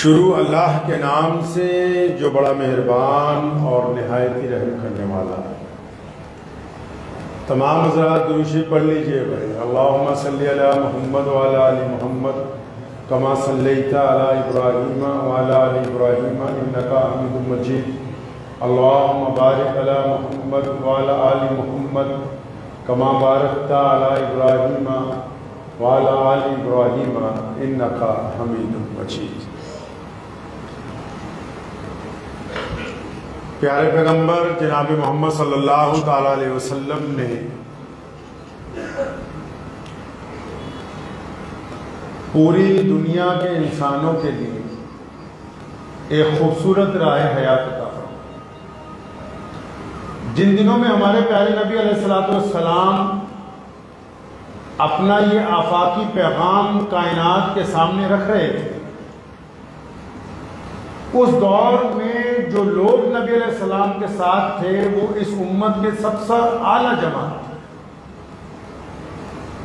शुरू अल्लाह के नाम से जो बड़ा मेहरबान और निहायत ही रहम करने वाला है। तमाम हज़रात दुरूद शरीफ पढ़ लीजिए भाई। अल्लाहुम्मा सल्ली अला मुहम्मद व अला आलि मुहम्मद कमा सल्लैता अला इब्राहीम व अला आलि इब्राहीम इन्नका हमीदुम मजीद। अल्लाहुम्मा बारिक अला मुहम्मद व अला आलि मुहम्मद कमा बारकता अला इब्राहीम व अला आलि इब्राहीम इन्नका हमीदुम मजीद। प्यारे पैगंबर जनाब मोहम्मद सल्लल्लाहु ताला अलैहि वसल्लम ने पूरी दुनिया के इंसानों के लिए एक खूबसूरत राह हयात अता फरमाई। जिन दिनों में हमारे प्यारे नबी अलैहिस्सलातु वस्सलाम अपना ये आफाकी पैगाम कायनात के सामने रख रहे थे, उस दौर में जो लोग नबी अलैहिस्सलाम के साथ थे वो इस उम्मत के सबसे आला जमात थे,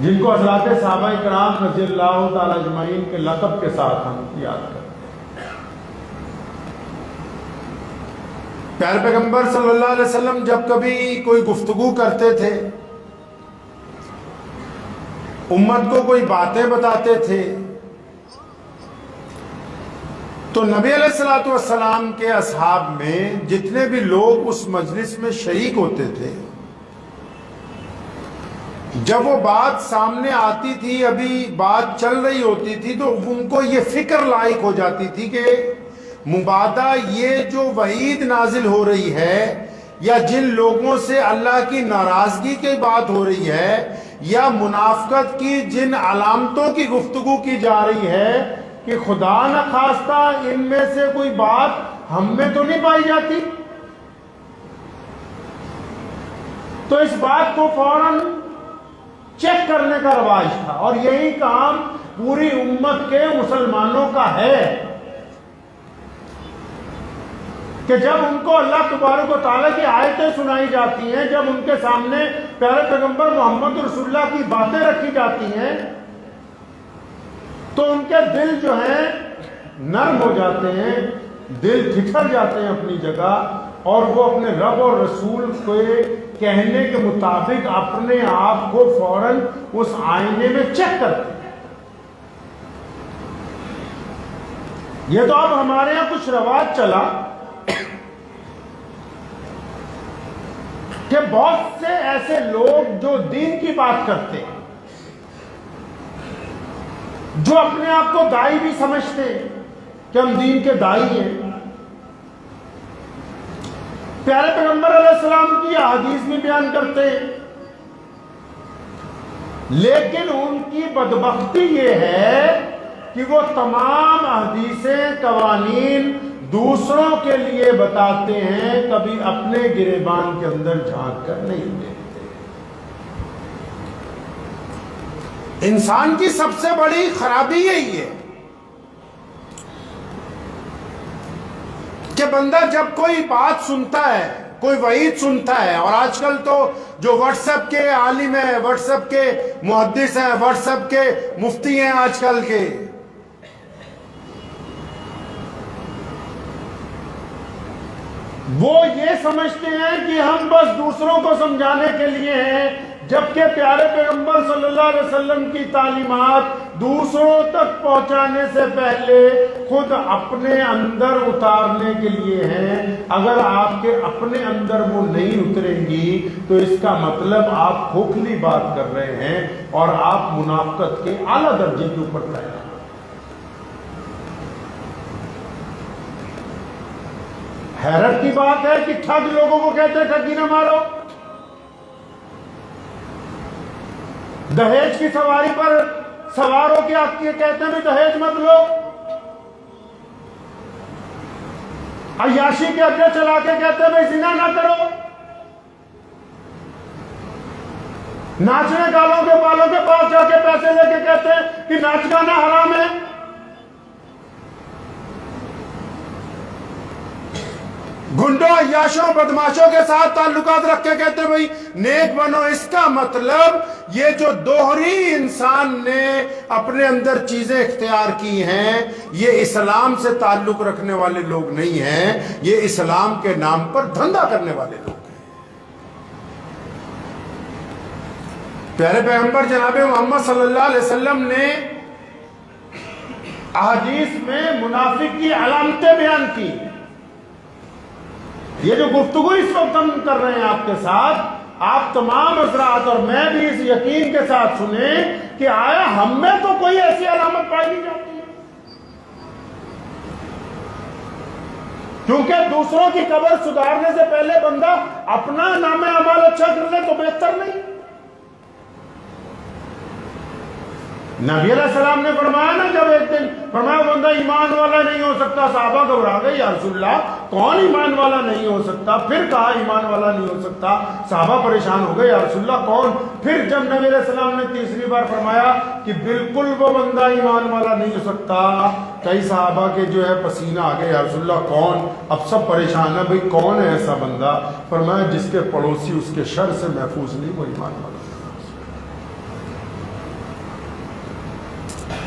जिनको हज़रात सहाबा इकराम रज़ियल्लाहु ताला अजमईन के लक़ब के साथ हम याद करते हैं। प्यारे पैगंबर सल्लल्लाहु अलैहि वसल्लम जब कभी कोई गुफ्तगू करते थे, उम्मत को कोई बातें बताते थे, तो नबी अलैहिस्सलातु वस्सलाम के असहाब में जितने भी लोग उस मजलिस में शरीक होते थे, जब वो बात सामने आती थी, अभी बात चल रही होती थी, तो उनको ये फिक्र लायक हो जाती थी कि मुबादा ये जो वईद नाजिल हो रही है, या जिन लोगों से अल्लाह की नाराजगी की बात हो रही है, या मुनाफकत की जिन अलामतों की गुफ्तगू की जा रही है, कि खुदा न खास्ता इनमें से कोई बात हम में तो नहीं पाई जाती। तो इस बात को फौरन चेक करने का रवाज था, और यही काम पूरी उम्मत के मुसलमानों का है कि जब उनको अल्लाह तबारक व तआला की आयतें सुनाई जाती हैं, जब उनके सामने प्यारे पैगंबर मोहम्मद रसूलुल्लाह की बातें रखी जाती हैं, तो उनके दिल जो हैं नर्म हो जाते हैं, दिल ठिठर जाते हैं अपनी जगह, और वो अपने रब और रसूल के कहने के मुताबिक अपने आप को फौरन उस आईने में चेक करते हैं। ये तो अब हमारे यहां कुछ रवाज चला कि बहुत से ऐसे लोग जो दीन की बात करते हैं, जो अपने आप को दाई भी समझते हैं कि हम दीन के दाई हैं, प्यारे पैगंबर अलैहिस्सलाम की हदीस में बयान करते हैं, लेकिन उनकी बदबख्ती ये है कि वो तमाम हदीसें कवानीन दूसरों के लिए बताते हैं, कभी अपने गिरेबान के अंदर झांक कर नहीं देते। इंसान की सबसे बड़ी खराबी यही है कि बंदा जब कोई बात सुनता है, कोई वईद सुनता है, और आजकल तो जो व्हाट्सएप के आलिम है, व्हाट्सएप के मुहद्दिस हैं, व्हाट्सएप के मुफ्ती हैं आजकल के, वो ये समझते हैं कि हम बस दूसरों को समझाने के लिए हैं, जबकि प्यारे पैगंबर सल्लल्लाहु अलैहि वसल्लम की तालीमात दूसरों तक पहुंचाने से पहले खुद अपने अंदर उतारने के लिए हैं। अगर आपके अपने अंदर वो नहीं उतरेंगी तो इसका मतलब आप खोखली बात कर रहे हैं और आप मुनाफकत के आला दर्जे के ऊपर तय हैं। हैरत की बात है कि ठग लोगों को कहते हैं ठगी ना मारो, दहेज की सवारी पर सवारों के आके कहते हैं दहेज मत लो, अय्याशी के अड्डे चला के कहते हैं भाई जिना ना करो, नाचने गालों के बालों के पास जाके पैसे लेके कहते हैं कि नाच गाना हराम है। गुंडों, अय्याशों, बदमाशों के साथ ताल्लुकात रख के कहते भाई नेक बनो। इसका मतलब ये जो दोहरी इंसान ने अपने अंदर चीजें इख्तियार की हैं, ये इस्लाम से ताल्लुक रखने वाले लोग नहीं हैं, ये इस्लाम के नाम पर धंधा करने वाले लोग हैं। प्यारे पैगंबर जनाब मोहम्मद सल्लल्लाहु अलैहि वसल्लम ने अहदीस में मुनाफिक की अलामतें बयान की। ये जो गुफ्तगू इस वक्त हम कर रहे हैं आपके साथ, आप तमाम हज़रात और मैं भी इस यकीन के साथ सुने कि आया हम में तो कोई ऐसी अलामत पाई नहीं जाती है, क्योंकि दूसरों की कब्र सुधारने से पहले बंदा अपना नाम अमाल अच्छा कर ले तो बेहतर नहीं। नबी अलैहिस्सलाम ने फरमाया ना, जब एक दिन फरमाया बंदा ईमान वाला नहीं हो सकता, साहबा घबरा गए, या रसूलल्लाह कौन ईमान वाला नहीं हो सकता? फिर कहा ईमान वाला नहीं हो सकता, साहबा परेशान हो गए, या रसूलल्लाह कौन? फिर जब नबी अलैहिस्सलाम ने तीसरी बार फरमाया कि बिल्कुल वो बंदा ईमान वाला नहीं हो सकता, कई साहबा के जो है पसीना आ गए, या रसूलल्लाह कौन? अब सब परेशान है, भाई कौन है ऐसा बंदा? फरमाया जिसके पड़ोसी उसके शर से महफूज नहीं, वो ईमान वाला।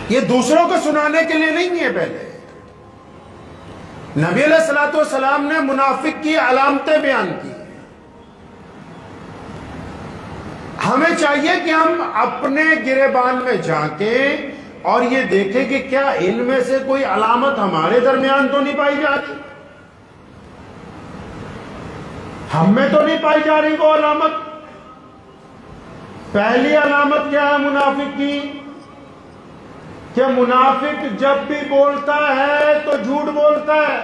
ये दूसरों को सुनाने के लिए नहीं है। पहले नबी अलैहिस्सलाम ने मुनाफिक की अलामतें बयान की। हमें चाहिए कि हम अपने गिरेबान में झांकें और ये देखें कि क्या इनमें से कोई अलामत हमारे दरमियान तो नहीं पाई जा रही, हम में तो नहीं पाई जा रही वो अलामत। पहली अलामत क्या है मुनाफिक की? कि मुनाफिक जब भी बोलता है तो झूठ बोलता है,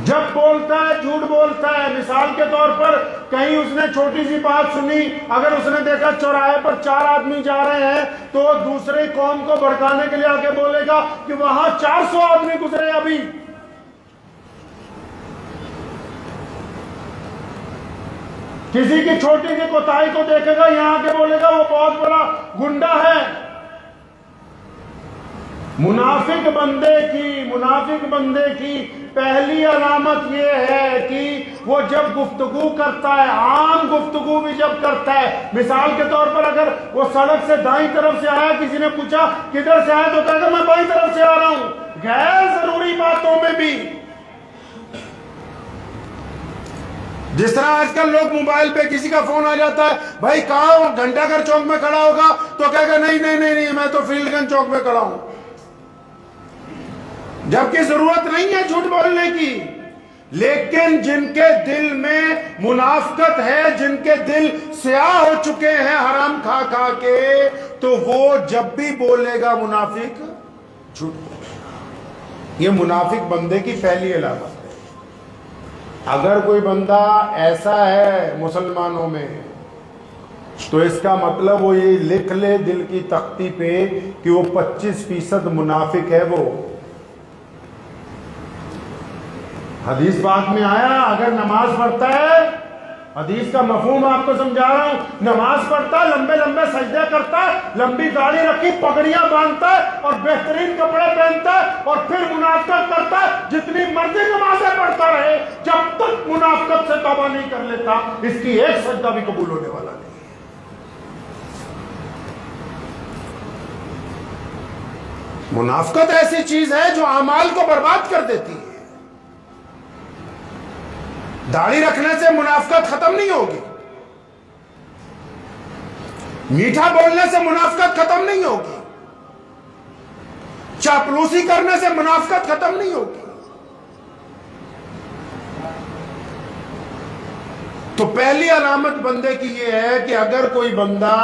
जब बोलता है झूठ बोलता है। मिसाल के तौर पर कहीं उसने छोटी सी बात सुनी, अगर उसने देखा चौराहे पर 4 आदमी जा रहे हैं तो दूसरे कौम को भड़काने के लिए आके बोलेगा कि वहां 400 आदमी गुजरे अभी। किसी की छोटी सी कोताही को देखेगा, यहां के बोलेगा वो बहुत बड़ा गुंडा है। मुनाफिक बंदे की पहली अलामत यह है कि वो जब गुफ्तगू करता है, आम गुफ्तगू भी जब करता है, मिसाल के तौर पर अगर वो सड़क से दाईं तरफ से आया, किसी ने पूछा किधर से आया तो कहेगा मैं बाईं तरफ से आ रहा हूं। गैर जरूरी बातों में भी, जिस तरह आजकल लोग मोबाइल पे किसी का फोन आ जाता है, भाई कहां हो, घंटाघर चौक में खड़ा होगा तो कहेगा नहीं नहीं नहीं नहीं मैं तो फील्डगंज चौक में खड़ा हूं, जबकि जरूरत नहीं है झूठ बोलने की। लेकिन जिनके दिल में मुनाफिकत है, जिनके दिल स्याह हो चुके हैं हराम खा खा के, तो वो जब भी बोलेगा मुनाफिक झूठ बोलेगा। ये मुनाफिक बंदे की पहली अलामत है। अगर कोई बंदा ऐसा है मुसलमानों में, तो इसका मतलब वो ये लिख ले दिल की तख्ती पे कि वो 25% मुनाफिक है। वो हदीस बात में आया, अगर नमाज पढ़ता है, हदीस का मफहूम आपको समझा रहा हूं, नमाज पढ़ता है, लंबे लंबे सजदे करता है, लंबी दाढ़ी रखी, पगड़ियां बांधता है और बेहतरीन कपड़े पहनता है और फिर मुनाफिकत करता है, जितनी मर्जी नमाजें पढ़ता रहे, जब तक मुनाफिकत से तौबा नहीं कर लेता, इसकी एक सजदा भी कबूल होने वाला नहीं। मुनाफिकत ऐसी चीज है जो अमाल को बर्बाद कर देती है। दाढ़ी रखने से मुनाफिकत खत्म नहीं होगी, मीठा बोलने से मुनाफिकत खत्म नहीं होगी, चापलूसी करने से मुनाफिकत खत्म नहीं होगी। तो पहली अलामत बंदे की यह है कि अगर कोई बंदा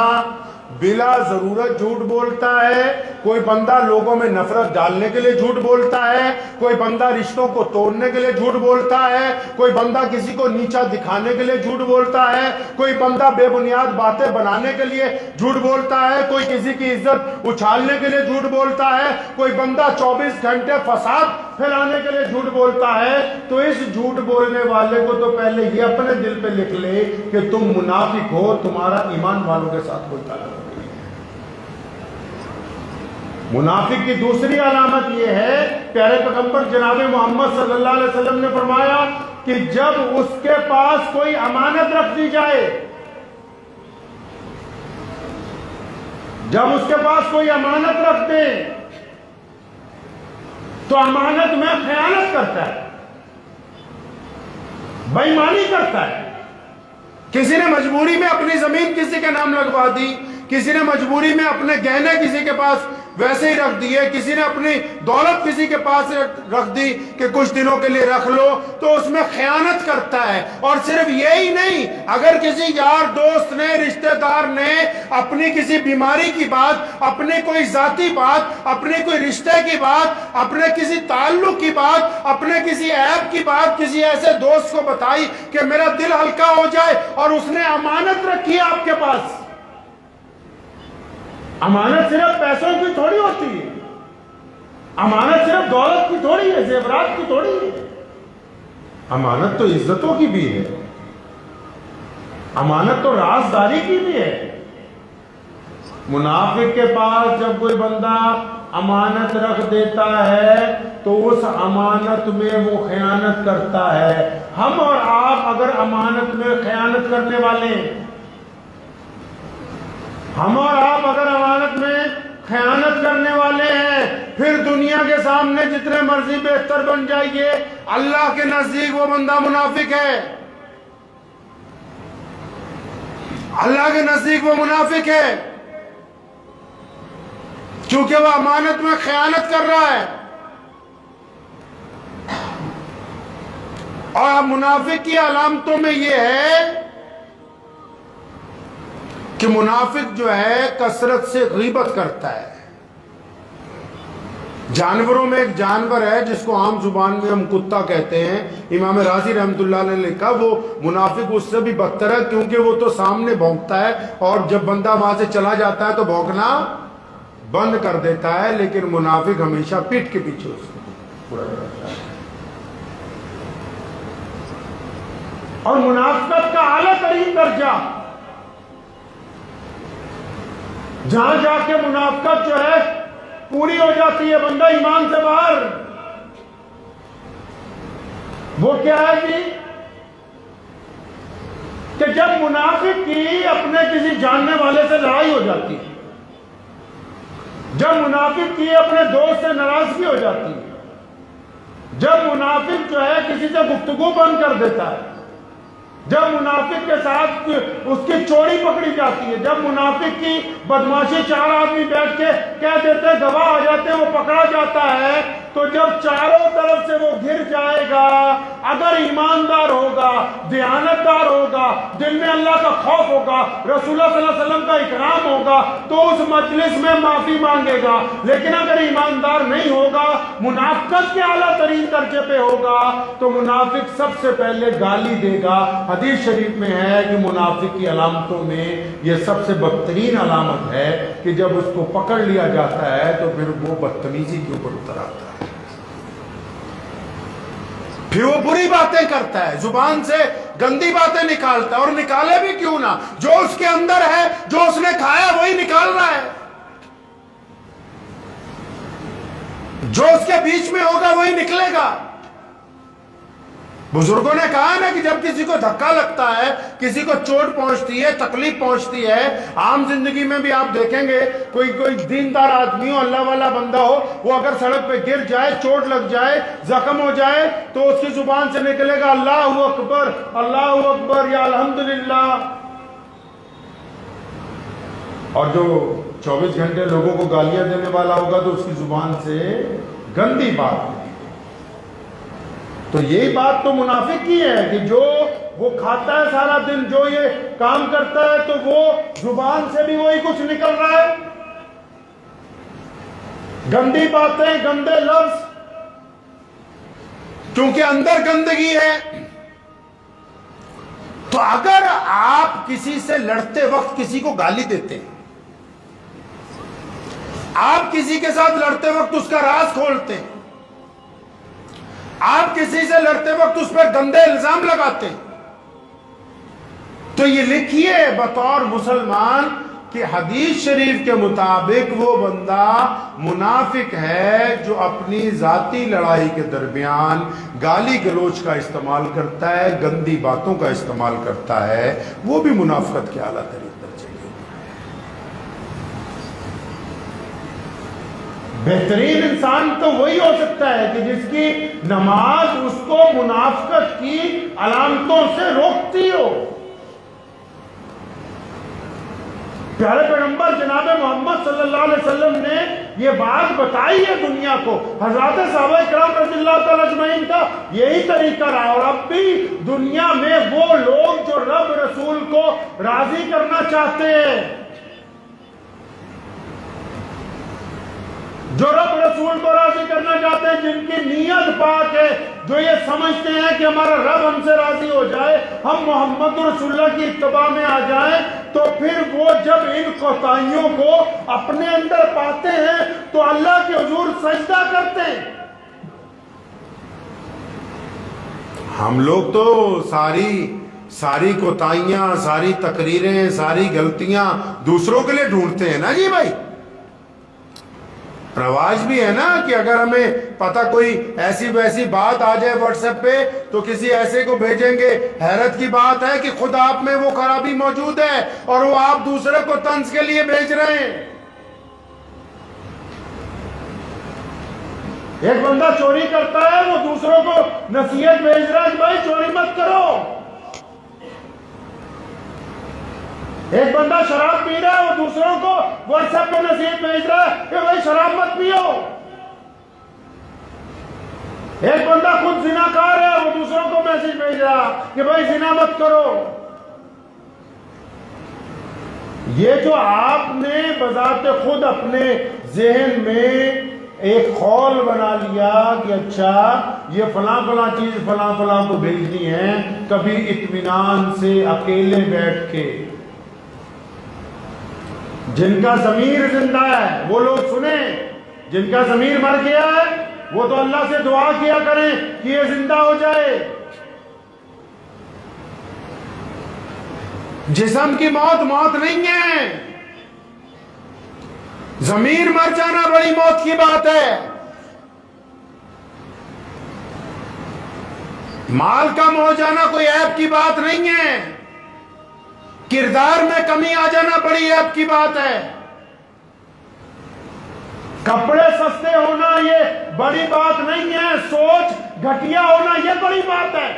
बिला जरूरत झूठ बोलता है, कोई बंदा लोगों में नफरत डालने के लिए झूठ बोलता है, कोई बंदा रिश्तों को तोड़ने के लिए झूठ बोलता है, कोई बंदा किसी को नीचा दिखाने के लिए झूठ बोलता है, कोई बंदा बेबुनियाद बातें बनाने के लिए झूठ बोलता है, कोई किसी की इज्जत उछालने के लिए झूठ बोलता है, कोई बंदा 24 घंटे फसाद फैलाने के लिए झूठ बोलता है, तो इस झूठ बोलने वाले को तो पहले ये अपने दिल पे लिख ले कि तुम मुनाफिक हो, तुम्हारा ईमान वालों के साथ कोई ताल्लुक नहीं। मुनाफिक की दूसरी अलामत यह है, प्यारे पैगंबर जनाब मोहम्मद सल्लल्लाहु अलैहि वसल्लम ने फरमाया कि जब उसके पास कोई अमानत रख दी जाए, जब उसके पास कोई अमानत रख दे तो अमानत में खयानत करता है, बेईमानी करता है। किसी ने मजबूरी में अपनी जमीन किसी के नाम लगवा दी, किसी ने मजबूरी में अपने गहने किसी के पास वैसे ही रख दिए, किसी ने अपनी दौलत किसी के पास रख दी कि कुछ दिनों के लिए रख लो, तो उसमें खयानत करता है। और सिर्फ यही नहीं, अगर किसी यार दोस्त ने, रिश्तेदार ने अपनी किसी बीमारी की बात, अपने कोई जाती बात, अपने कोई रिश्ते की बात, अपने किसी ताल्लुक की बात, अपने किसी ऐब की बात किसी ऐसे दोस्त को बताई कि मेरा दिल हल्का हो जाए, और उसने अमानत रखी है आपके पास। अमानत सिर्फ पैसों की थोड़ी होती है, अमानत सिर्फ दौलत की थोड़ी है, जेवरात की थोड़ी है। अमानत तो इज्जतों की भी है, अमानत तो राजदारी की भी है। मुनाफिक के पास जब कोई बंदा अमानत रख देता है तो उस अमानत में वो खयानत करता है। हम और आप अगर अमानत में खयानत करने वाले हैं, हम और आप अगर अमानत में खयानत करने वाले हैं, फिर दुनिया के सामने जितने मर्जी बेहतर बन जाइए, अल्लाह के नजदीक वो बंदा मुनाफिक है। अल्लाह के नजदीक वो मुनाफिक है, क्योंकि वह अमानत में खयानत कर रहा है। और मुनाफिक की अलामतों में यह है कि मुनाफिक जो है कसरत से गीबत करता है। जानवरों में एक जानवर है जिसको आम जुबान में हम कुत्ता कहते हैं। इमाम राजी रहमतुल्लाह ने लिखा वो मुनाफिक उससे भी बदतर है, क्योंकि वो तो सामने भौंकता है और जब बंदा वहां से चला जाता है तो भौंकना बंद कर देता है, लेकिन मुनाफिक हमेशा पीठ के पीछे उसको पूरा करता है। और मुनाफिकत का आला तरीन दर्जा, जहां जाके मुनाफिकत जो है पूरी हो जाती है, बंदा ईमान से बाहर, वो क्या है जी कि जब मुनाफिक की अपने किसी जानने वाले से लड़ाई हो जाती है, जब मुनाफिक की अपने दोस्त से नाराजगी हो जाती है, जब मुनाफिक जो है किसी से गुफ्तगू बंद कर देता है, जब मुनाफिक के साथ उसकी चोरी पकड़ी जाती है, जब मुनाफिक की बदमाशी चार आदमी बैठ के कह देते हैं, गवाह आ जाते हैं, वो पकड़ा जाता है, तो जब चारों तरफ से वो घिर जाएगा, अगर ईमानदार होगा, दयानतदार होगा, दिल में अल्लाह का खौफ होगा, रसूलुल्लाह सल्लल्लाहु अलैहि वसल्लम का इकराम होगा, तो उस मजलिस में माफी मांगेगा। लेकिन अगर ईमानदार नहीं होगा, मुनाफिकत के आला तरीन दर्जे पे होगा, तो मुनाफिक सबसे पहले गाली देगा। हदीस शरीफ में है कि मुनाफिक की अलामतों में यह सबसे बदतरीन अलामत है कि जब उसको पकड़ लिया जाता है तो फिर वो बदतमीजी के ऊपर उतर आता है, फिर वो बुरी बातें करता है, जुबान से गंदी बातें निकालता है। और निकाले भी क्यों ना, जो उसके अंदर है, जो उसने खाया वही निकाल रहा है, जो उसके बीच में होगा वही निकलेगा। बुजुर्गों ने कहा ना कि जब किसी को धक्का लगता है, किसी को चोट पहुंचती है, तकलीफ पहुंचती है, आम जिंदगी में भी आप देखेंगे कोई दीनदार आदमी हो, अल्लाह वाला बंदा हो, वो अगर सड़क पे गिर जाए, चोट लग जाए, जख्म हो जाए, तो उसकी जुबान से निकलेगा अल्लाहु अकबर, अल्लाहु अकबर या अल्हम्दुलिल्लाह। और जो 24 घंटे लोगों को गालियां देने वाला होगा तो उसकी जुबान से गंदी बात। तो यही बात तो मुनाफिक की है कि जो वो खाता है सारा दिन, जो ये काम करता है, तो वो जुबान से भी वही कुछ निकल रहा है, गंदी बातें, गंदे लफ्ज, क्योंकि अंदर गंदगी है। तो अगर आप किसी से लड़ते वक्त किसी को गाली देते हैं, आप किसी के साथ लड़ते वक्त उसका राज खोलते हैं, आप किसी से लड़ते वक्त उस पर गंदे इल्जाम लगाते हैं, तो ये लिखिए बतौर मुसलमान कि हदीस शरीफ के मुताबिक वो बंदा मुनाफिक है जो अपनी जाती लड़ाई के दरमियान गाली गलोच का इस्तेमाल करता है, गंदी बातों का इस्तेमाल करता है, वो भी मुनाफिकत के आला तरीन दर्जे के ऊपर है। बेहतरीन इंसान तो वही हो सकता है कि जिसकी नमाज उसको मुनाफिकत की अलामतों से रोकती हो। प्यारे पैगंबर जनाब मोहम्मद सल्लल्लाहु अलैहि वसल्लम ने ये बात बताई है दुनिया को। हज़रत सहाबा किराम रज़ियल्लाहु तआला अजमईन का यही तरीका रहा। और अब भी दुनिया में वो लोग जो रब रसूल को राजी करना चाहते हैं, जो रब रसूल को राजी करना चाहते हैं, जिनकी नीयत पाक है, जो ये समझते हैं कि हमारा रब हमसे राजी हो जाए, हम मोहम्मद रसूलुल्लाह की इत्तबा में आ जाएं, तो फिर वो जब इन कोताहियों को अपने अंदर पाते हैं तो अल्लाह के हुजूर सजदा करते हैं। हम लोग तो सारी कोताहियां, सारी तकरीरें, सारी गलतियां दूसरों के लिए ढूंढते हैं ना जी भाई। रवाज भी है ना कि अगर हमें पता कोई ऐसी वैसी बात आ जाए व्हाट्सएप पे तो किसी ऐसे को भेजेंगे। हैरत की बात है कि खुद आप में वो खराबी मौजूद है और वो आप दूसरे को तंज के लिए भेज रहे हैं। एक बंदा चोरी करता है, वो दूसरों को नसीहत भेज रहा है कि भाई चोरी मत करो। एक बंदा शराब पी रहा है, वो दूसरों को व्हाट्सएप पे नसीहत भेज रहा है कि भाई शराब मत पियो। एक बंदा खुद जिनाकार है, वो दूसरों को मैसेज भेज रहा कि भाई जिना मत करो। ये जो आपने बजाते खुद अपने जहन में एक खौल बना लिया कि अच्छा ये फला फला चीज फला फला को भेजनी है, कभी इत्मीनान से अकेले बैठ के जिनका ज़मीर जिंदा है वो लोग सुने, जिनका ज़मीर मर गया है वो तो अल्लाह से दुआ किया करें कि ये जिंदा हो जाए। जिस्म की मौत मौत नहीं है, ज़मीर मर जाना बड़ी मौत की बात है। माल कम हो जाना कोई ऐब की बात नहीं है, किरदार में कमी आ जाना बड़ी ऐब की बात है। कपड़े सस्ते होना ये बड़ी बात नहीं है, सोच घटिया होना ये बड़ी बात है।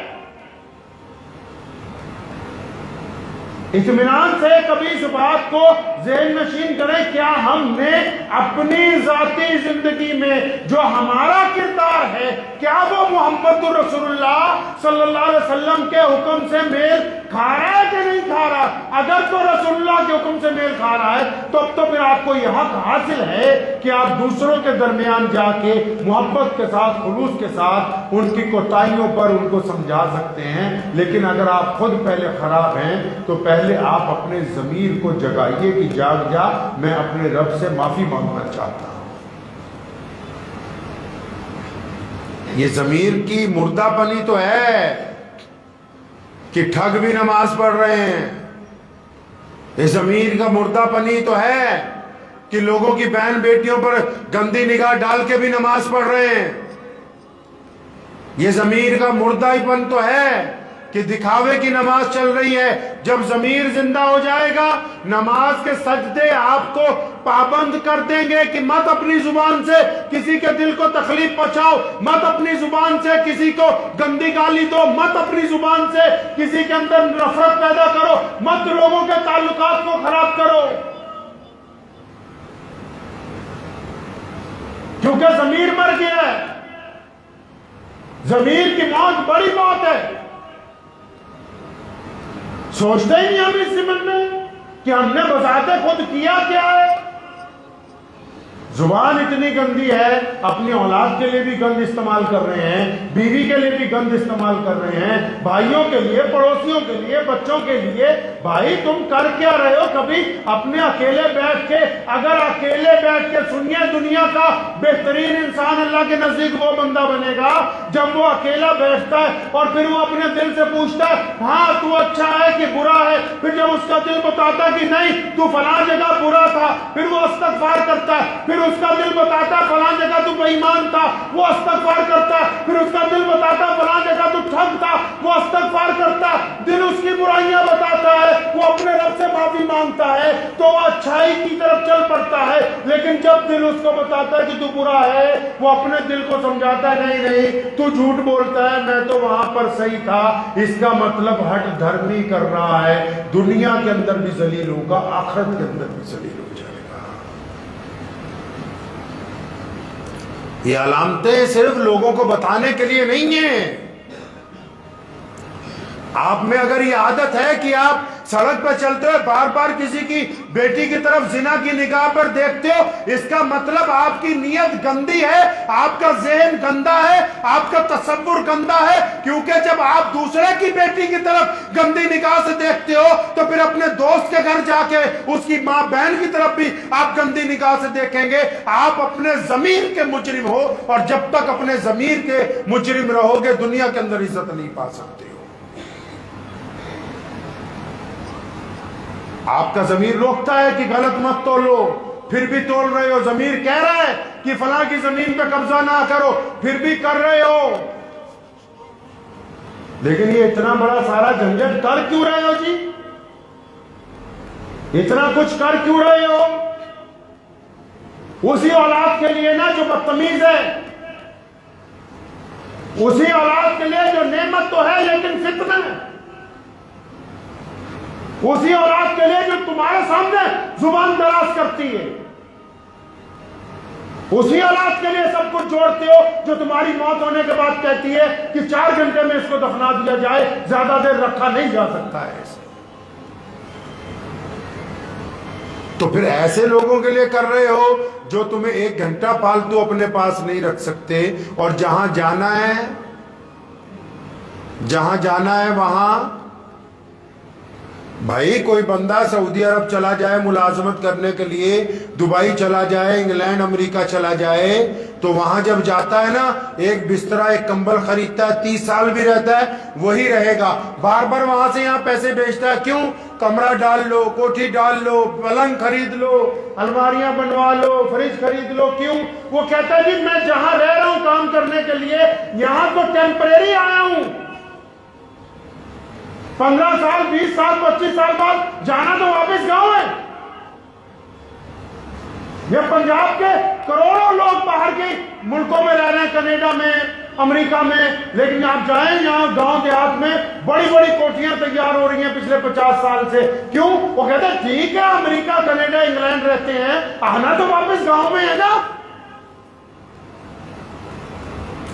इत्मीनान से कभी इस बात को ज़हन नशीन करें, क्या हमने अपनी जाती जिंदगी में जो हमारा किरदार है, क्या वो मोहम्मद रसूलुल्लाह सल्लल्लाहु अलैहि वसल्लम के हुक्म से मेल खा रहा है कि नहीं खा रहा? अगर तो रसूलुल्लाह के हुक्म से मेल खा रहा है तो अब तो फिर आपको यह हक हासिल है कि आप दूसरों के दरमियान जाके मोहब्बत के साथ, खुलूस के साथ उनकी कोताहियों पर उनको समझा सकते हैं। लेकिन अगर आप खुद पहले खराब हैं तो पहले आप अपने ज़मीर को जगाइए कि जाग जा, मैं अपने रब से माफी मांगना चाहता हूं। ये ज़मीर की मुर्दापनी तो है कि ठग भी नमाज पढ़ रहे हैं। ये ज़मीर का मुर्दापनी तो है कि लोगों की बहन बेटियों पर गंदी निगाह डाल के भी नमाज पढ़ रहे हैं। ये ज़मीर का मुर्दापन तो है कि दिखावे की नमाज चल रही है। जब ज़मीर जिंदा हो जाएगा, नमाज के सजदे आपको पाबंद कर देंगे कि मत अपनी जुबान से किसी के दिल को तकलीफ पहुंचाओ, मत अपनी जुबान से किसी को गंदी गाली दो, मत अपनी जुबान से किसी के अंदर नफरत पैदा करो, मत लोगों के ताल्लुकात को खराब करो, क्योंकि ज़मीर मर गया है। ज़मीर की मौत बड़ी मौत है। सोचते ही नहीं हम इस जीवन में कि हमने बजाते खुद किया क्या है। जुबान इतनी गंदी है, अपनी औलाद के लिए भी गंद इस्तेमाल कर रहे हैं, बीवी के लिए भी गंद इस्तेमाल कर रहे हैं, भाइयों के लिए, पड़ोसियों के लिए, बच्चों के लिए। भाई तुम कर क्या रहे हो? कभी अपने अकेले बैठ के, अगर अकेले बैठ के सुनिए, दुनिया का बेहतरीन इंसान अल्लाह के नजदीक वो बंदा बनेगा जब वो अकेला बैठता है और फिर वो अपने दिल से पूछता है हाँ तू अच्छा है कि बुरा है। फिर जब उसका दिल बताता कि नहीं तू फलां जगह बुरा था, फिर वो इस्तग़फ़ार करता है। फिर उसका दिल बताता फलां जगह तू बेईमान था, वो इस्तग़फ़ार करता है। फिर उसका दिल बताता फलां जगह तू ठग था, वो इस्तग़फ़ार करता है। दिल उसकी बुराइयां बताता है, वो अपने रब से माफी मांगता है, तो वो अच्छाई की तरफ चल पड़ता है। लेकिन जब दिल उसको बताता है कि तू बुरा है, वो अपने दिल को समझाता है नहीं नहीं तू झूठ बोलता है, मैं तो वहां पर सही था। इसका मतलब हट धर्मी कर रहा है, दुनिया के अंदर भी जलील होगा, आखिरत के अंदर भी जलील हो जाएगा। ये अलामतें सिर्फ लोगों को बताने के लिए नहीं है। आप में अगर ये आदत है कि आप सड़क पर चलते हो बार बार किसी की बेटी की तरफ जिना की निगाह पर देखते हो, इसका मतलब आपकी नीयत गंदी है, आपका ज़हन गंदा है, आपका तसव्वुर गंदा है। क्योंकि जब आप दूसरे की बेटी की तरफ गंदी निगाह से देखते हो तो फिर अपने दोस्त के घर जाके उसकी माँ बहन की तरफ भी आप गंदी निगाह से देखेंगे। आप अपने ज़मीर के मुजरिम हो, और जब तक अपने ज़मीर के मुजरिम रहोगे दुनिया के अंदर इज्जत नहीं पा सकते हो। आपका ज़मीर रोकता है कि गलत मत तोलो, फिर भी तोल रहे हो। ज़मीर कह रहा है कि फलां की जमीन पे कब्जा ना करो, फिर भी कर रहे हो। लेकिन ये इतना बड़ा सारा झंझट कर क्यों रहे हो जी? इतना कुछ कर क्यों रहे हो? उसी औलाद के लिए ना जो बदतमीज है, उसी औलाद के लिए जो नेमत तो है लेकिन फितना है, उसी औलाद के लिए जो तुम्हारे सामने जुबान दराज करती है, उसी औलाद के लिए सब कुछ जोड़ते हो जो तुम्हारी मौत होने के बाद कहती है कि 4 घंटे में इसको दफना दिया जाए, ज्यादा देर रखा नहीं जा सकता है इसे। तो फिर ऐसे लोगों के लिए कर रहे हो जो तुम्हें 1 घंटा फालतू अपने पास नहीं रख सकते, और जहां जाना है वहां भाई कोई बंदा सऊदी अरब चला जाए मुलाजमत करने के लिए, दुबई चला जाए, इंग्लैंड अमेरिका चला जाए, तो वहां जब जाता है ना, एक बिस्तरा एक कंबल खरीदता है, 30 साल भी रहता है वही रहेगा। बार बार वहां से यहाँ पैसे भेजता है। क्यों? कमरा डाल लो, कोठी डाल लो, पलंग खरीद लो, अलमारियां बनवा लो, फ्रिज खरीद लो। क्यों? वो कहता है जी मैं जहां रह रहा हूं काम करने के लिए, यहां तो टेम्परेरी आया हूं, 15 साल 20 साल 25 साल बाद जाना तो वापस गांव है। ये पंजाब के करोड़ों लोग बाहर के मुल्कों में रह रहे हैं, कनाडा में, अमेरिका में, लेकिन आप जाएं यहाँ गांव देहात में बड़ी बड़ी कोठियां तैयार हो रही हैं पिछले 50 साल से। क्यों? वो कहते हैं ठीक है अमेरिका कनाडा इंग्लैंड रहते हैं, आना तो वापस गांव में है ना,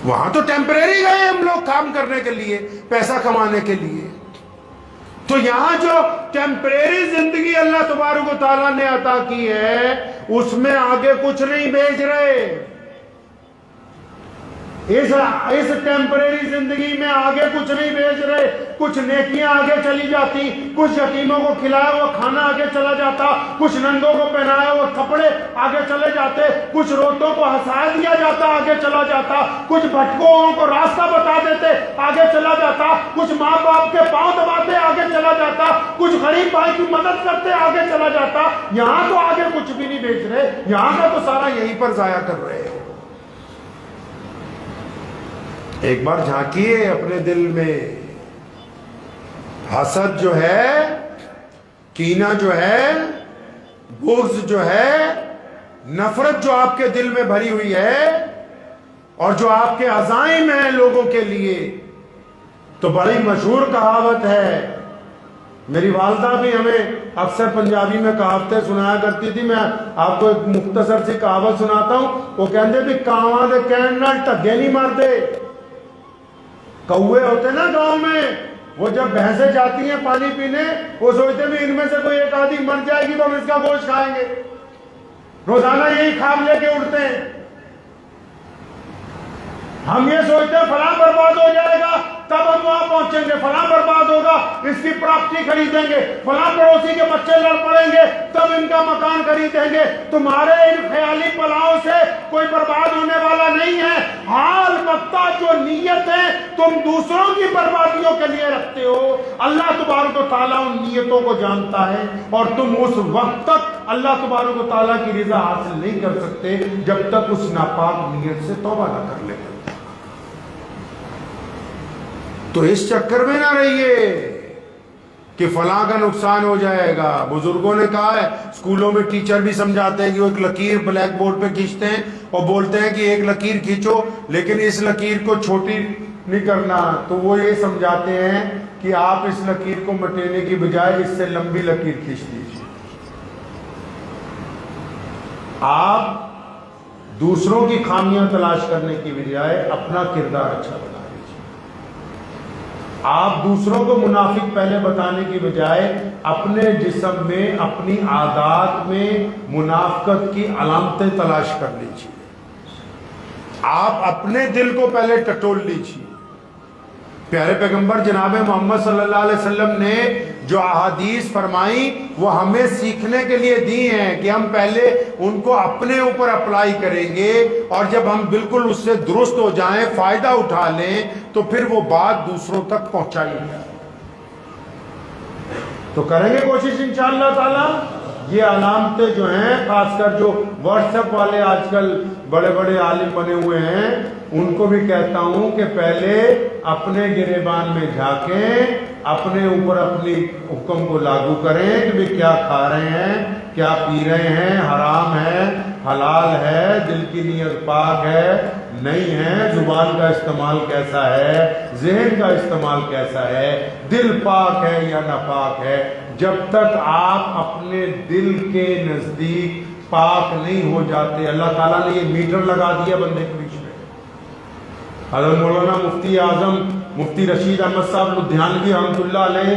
वहां तो टेम्परेरी गए हम लोग काम करने के लिए, पैसा कमाने के लिए। तो यहां जो टेम्परेरी जिंदगी अल्लाह तबारक व तआला ने अता की है, उसमें आगे कुछ नहीं भेज रहे। इस टेम्परेरी जिंदगी में आगे कुछ नहीं भेज रहे। कुछ नेकियां आगे चली जाती, कुछ यतीमों को खिलाया हुआ खाना आगे चला जाता, कुछ नंगों को पहनाया हुआ कपड़े आगे चले जाते, कुछ रोतों को हंसा दिया जाता आगे चला जाता, कुछ भटकों को रास्ता बता देते आगे चला जाता, कुछ माँ बाप के पांव दबाते आगे चला जाता, कुछ गरीब भाई की मदद करते आगे चला जाता। यहाँ तो आगे कुछ भी नहीं भेज रहे, यहाँ का तो सारा यहीं पर जाया कर रहे हो। एक बार झांकिए अपने दिल में, हसद जो है, कीना जो है, बुग़्ज़ जो है, नफरत जो आपके दिल में भरी हुई है और जो आपके अज़ाइम है लोगों के लिए, तो बड़ी मशहूर कहावत है। मेरी वालदा भी हमें अक्सर पंजाबी में कहावतें सुनाया करती थी। मैं आपको एक मुख्तसर सी कहावत सुनाता हूं। वो कहते भी कावां दे कहण नाल ढग्गे नहीं मारते। कौए होते ना गांव में, वो जब भैंसें जाती हैं पानी पीने, वो सोचते भी इनमें से कोई एक आदमी मर जाएगी तो हम इसका गोश्त खाएंगे। रोजाना यही ख्वाब लेके उठते हैं। हम ये सोचते हैं फलां बर्बाद हो जाएगा तब हम वहां पहुंचेंगे, फलां बर्बाद होगा इसकी प्रॉपर्टी खरीदेंगे, फलां पड़ोसी के बच्चे लड़ पड़ेंगे तब इनका मकान खरीदेंगे। तुम्हारे इन ख्याली पलाओं से कोई बर्बाद होने वाला नहीं है। हाल बत्ता जो नीयत है तुम दूसरों की बर्बादियों के लिए रखते हो, अल्लाह तबारक व तआला उन नीयतों को जानता है और तुम उस वक्त तक अल्लाह तबारक व तआला की रिजा हासिल नहीं कर सकते जब तक उस नापाक नीयत से तौबा ना कर ले। तो इस चक्कर में ना रहिए कि फलां का नुकसान हो जाएगा। बुजुर्गों ने कहा है, स्कूलों में टीचर भी समझाते हैं कि वो एक लकीर ब्लैक बोर्ड पे खींचते हैं और बोलते हैं कि एक लकीर खींचो लेकिन इस लकीर को छोटी नहीं करना। तो वो ये समझाते हैं कि आप इस लकीर को मिटाने की बजाय इससे लंबी लकीर खींच दीजिए। आप दूसरों की खामियां तलाश करने की बजाय अपना किरदार अच्छा बना। आप दूसरों को मुनाफिक पहले बताने की बजाय अपने जिस्म में, अपनी आदत में मुनाफिकत की अलामतें तलाश कर लीजिए। आप अपने दिल को पहले टटोल लीजिए। प्यारे पैगंबर जनाब मोहम्मद सल्लल्लाहु अलैहि वसल्लम ने जो अहादीस फरमाई वो हमें सीखने के लिए दी हैं कि हम पहले उनको अपने ऊपर अप्लाई करेंगे और जब हम बिल्कुल उससे दुरुस्त हो जाएं, फायदा उठा लें, तो फिर वो बात दूसरों तक पहुंचाएंगे। तो करेंगे कोशिश इंशाअल्लाह ताला। ये अलामतें जो हैं, खासकर जो व्हाट्सएप वाले आजकल बड़े बड़े आलिम बने हुए हैं, उनको भी कहता हूं कि पहले अपने गिरेबान में झांकें, अपने ऊपर अपनी हुक्म को लागू करें कि वे क्या खा रहे हैं, क्या पी रहे हैं, हराम है, हलाल है, दिल की नीयत पाक है, नहीं है, जुबान का इस्तेमाल कैसा है, ज़हन का इस्तेमाल कैसा है, दिल पाक है या नापाक है। जब तक आप अपने दिल के नजदीक पाक नहीं हो जाते, अल्लाह ताला ने ये मीटर लगा दिया बंदे के बीच में। हज़रत मौलाना मुफ्ती आजम मुफ्ती रशीद अहमद साहब लुधियानवी रहमतुल्लाह अलैह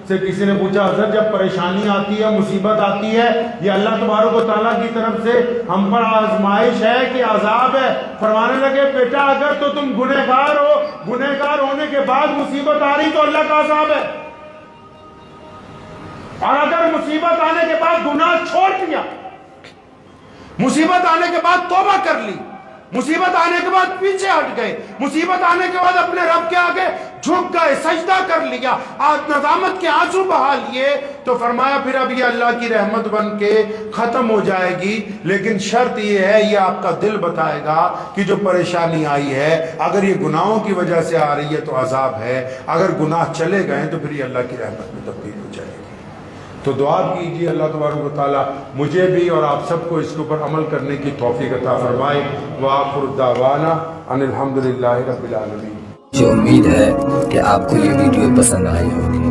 से किसी ने पूछा, हज़रत जब परेशानी आती है, मुसीबत आती है, ये अल्लाह तबारक व तआला की तरफ से हम पर आजमाइश है कि अजाब है? फरमाने लगे, बेटा अगर तो तुम गुनहगार हो, गुनहगार होने के बाद मुसीबत आ रही तो अल्लाह का अजाब है, और अगर मुसीबत आने के बाद गुनाह छोड़ दिया, मुसीबत आने के बाद तौबा कर ली, मुसीबत आने के बाद पीछे हट गए, मुसीबत आने के बाद अपने रब के आगे झुक गए, सजदा कर लिया, आज नदामत के आंसू बहा लिए, तो फरमाया फिर अब ये अल्लाह की रहमत बन के खत्म हो जाएगी। लेकिन शर्त ये है, ये आपका दिल बताएगा कि जो परेशानी आई है, अगर ये गुनाहों की वजह से आ रही है तो अजाब है, अगर गुनाह चले गए तो फिर ये अल्लाह की रहमत में तब्दील हो जाएगी। तो दुआ कीजिए अल्लाह तबारक व तआला मुझे भी और आप सबको इसके ऊपर अमल करने की तौफीक अता फरमाए। व आखिर दावाना अनिल हम्दुलिल्लाहि रब्बिल आलमीन। मुझे उम्मीद है कि आपको ये वीडियो पसंद आई होगी।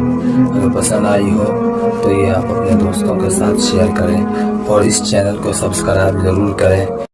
अगर पसंद आई हो तो ये आप अपने दोस्तों के साथ शेयर करें और इस चैनल को सब्सक्राइब जरूर करें।